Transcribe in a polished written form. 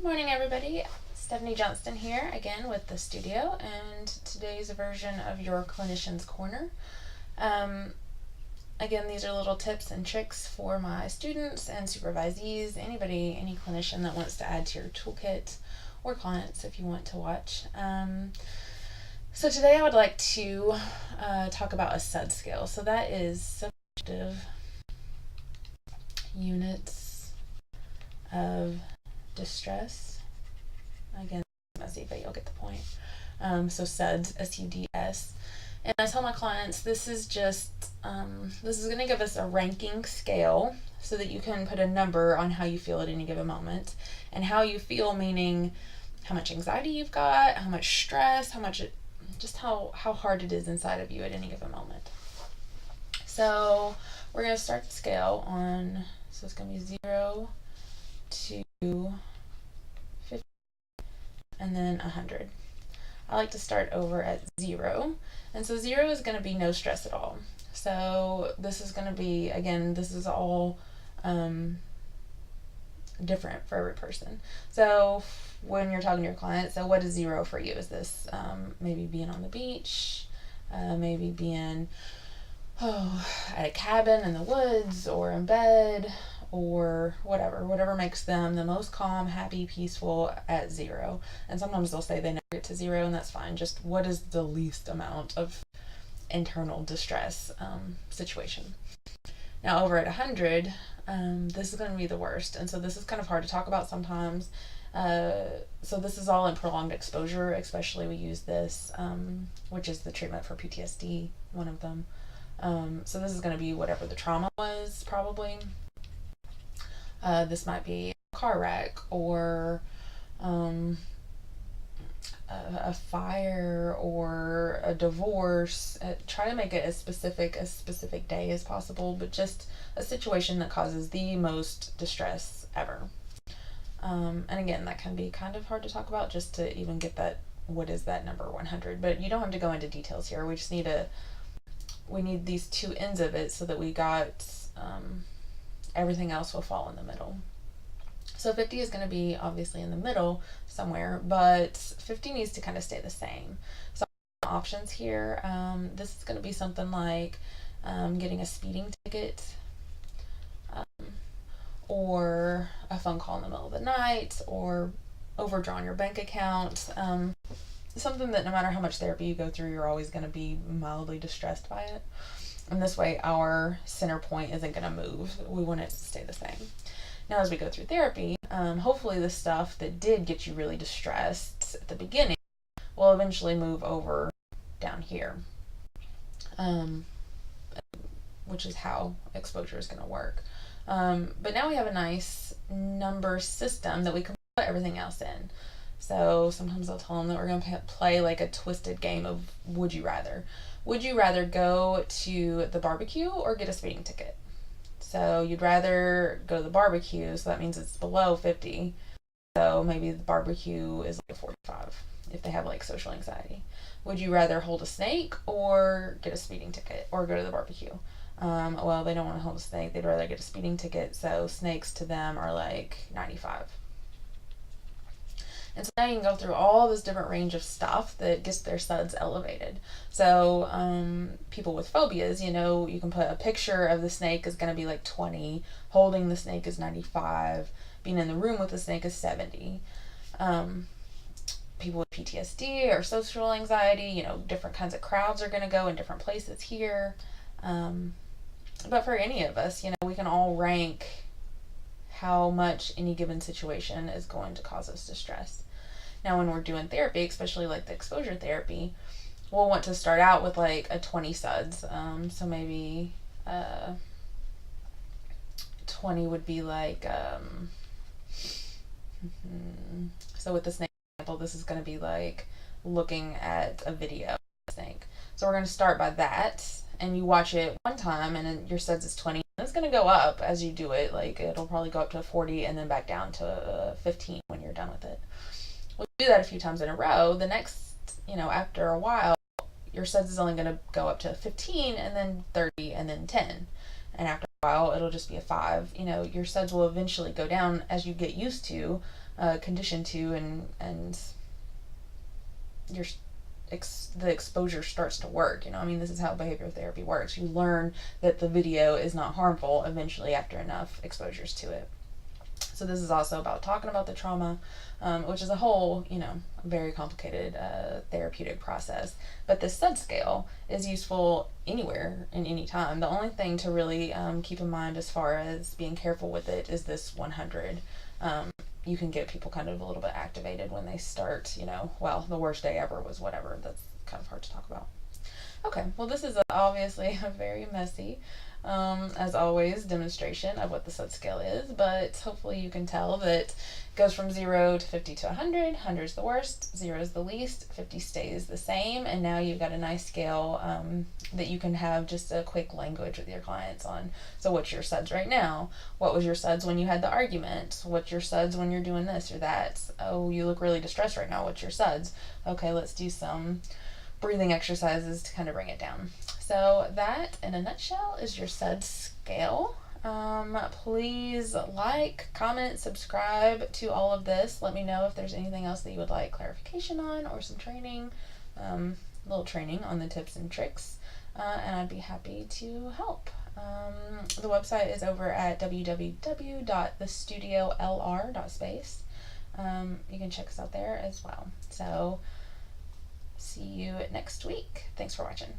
Good morning, everybody. Stephanie Johnston here again with the studio, and today's version of your Clinician's Corner. Again, these are little tips and tricks for my students and supervisees, any clinician that wants to add to your toolkit, or clients if you want to watch. So today I would like to talk about a SUDS scale. So that is subjective units of distress. Again, it's messy, but you'll get the point. So SUDS, SUDS. And I tell my clients this is going to give us a ranking scale so that you can put a number on how you feel at any given moment. And how you feel meaning how much anxiety you've got, how much stress, how hard it is inside of you at any given moment. So we're going to start the scale on, so it's going to be 0 to 50 and then 100. I like to start over at 0. And so 0 is going to be no stress at all. So this is going to be, again, this is all different for every person. So when you're talking to your client, so what is 0 for you? Is this maybe being on the beach, maybe being at a cabin in the woods or in bed, or whatever makes them the most calm, happy, peaceful at 0. And sometimes they'll say they never get to 0, and that's fine. Just what is the least amount of internal distress situation. Now over at 100, this is going to be the worst, and so this is kind of hard to talk about sometimes. So this is all in prolonged exposure, especially we use this, which is the treatment for PTSD, one of them. So this is going to be whatever the trauma was, probably. This might be a car wreck or a fire or a divorce. Try to make it as specific day as possible, but just a situation that causes the most distress ever. And again, that can be kind of hard to talk about just to even get that, what is that number 100, but you don't have to go into details here. We just need we need these two ends of it so that we got everything else will fall in the middle. So 50 is going to be obviously in the middle somewhere, but 50 needs to kind of stay the same. So options here, this is going to be something like getting a speeding ticket, or a phone call in the middle of the night, or overdrawing your bank account. Something that no matter how much therapy you go through, you're always going to be mildly distressed by it. And this way our center point isn't going to move. We want it to stay the same. Now as we go through therapy, hopefully the stuff that did get you really distressed at the beginning will eventually move over down here, which is how exposure is going to work. But now we have a nice number system that we can put everything else in. So sometimes I'll tell them that we're going to play like a twisted game of would you rather. Would you rather go to the barbecue or get a speeding ticket? So you'd rather go to the barbecue, so that means it's below 50. So maybe the barbecue is like 45 if they have like social anxiety. Would you rather hold a snake or get a speeding ticket or go to the barbecue? Well, they don't want to hold a snake. They'd rather get a speeding ticket, so snakes to them are like 95. And so now you can go through all this different range of stuff that gets their SUDS elevated. So people with phobias, you can put a picture of the snake is going to be like 20, holding the snake is 95, being in the room with the snake is 70. People with PTSD or social anxiety, different kinds of crowds are going to go in different places here. But for any of us, we can all rank how much any given situation is going to cause us distress. Now when we're doing therapy, especially like the exposure therapy, we'll want to start out with like a 20 SUDS. So maybe 20 would be like, so with the snake example, this is going to be like looking at a video of the snake. So we're going to start by that, and you watch it one time and then your SUDS is 20. It's going to go up as you do it. Like it'll probably go up to 40 and then back down to 15 when you're done with it. We'll do that a few times in a row. The next, after a while, your SUDS is only going to go up to 15 and then 30 and then 10. And after while it'll just be a 5. You know, your SUDS will eventually go down as you get used to, conditioned to, and your the exposure starts to work. You know, I mean, this is how behavioral therapy works. You learn that the video is not harmful eventually after enough exposures to it. So this is also about talking about the trauma, which is a whole, you know, very complicated therapeutic process. But the SUD scale is useful anywhere and any time. The only thing to really keep in mind as far as being careful with it is this 100. You can get people kind of a little bit activated when they start, you know, well, the worst day ever was whatever. That's kind of hard to talk about. Okay, well, this is obviously a very messy, as always, demonstration of what the SUD scale is, but hopefully you can tell that it goes from 0 to 50 to 100. 100 is the worst, 0 is the least, 50 stays the same, and now you've got a nice scale that you can have just a quick language with your clients on. So what's your SUDS right now? What was your SUDS when you had the argument? What's your SUDS when you're doing this or that? Oh, you look really distressed right now. What's your SUDS? Okay, let's do some breathing exercises to kind of bring it down. So that, in a nutshell, is your SUD scale. Please like, comment, subscribe to all of this. Let me know if there's anything else that you would like clarification on or some training, a little training on the tips and tricks, and I'd be happy to help. The website is over at www.thestudiolr.space. You can check us out there as well. So see you next week. Thanks for watching.